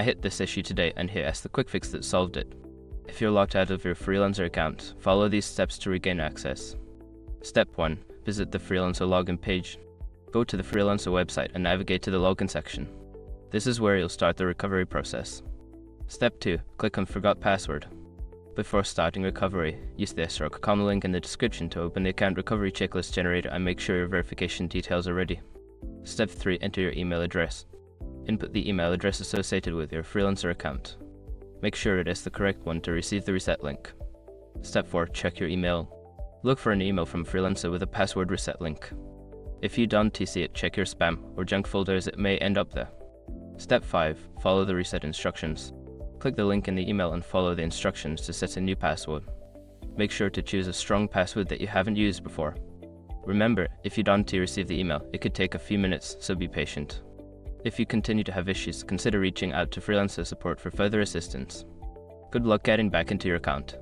I hit this issue today and here's the quick fix that solved it. If you're locked out of your Freelancer account, follow these steps to regain access. Step 1. Visit the Freelancer login page. Go to the Freelancer website and navigate to the login section. This is where you'll start the recovery process. Step 2. Click on Forgot Password. Before starting recovery, use the src.com link in the description to open the account recovery checklist generator and make sure your verification details are ready. Step 3. Enter your email address. Input the email address associated with your Freelancer account. Make sure it is the correct one to receive the reset link. Step 4. Check your email. Look for an email from Freelancer with a password reset link. If you don't see it, check your spam or junk folder as it may end up there. Step 5. Follow the reset instructions. Click the link in the email and follow the instructions to set a new password. Make sure to choose a strong password that you haven't used before. Remember, if you don't receive the email, it could take a few minutes, so be patient. If you continue to have issues, consider reaching out to Freelancer support for further assistance. Good luck getting back into your account.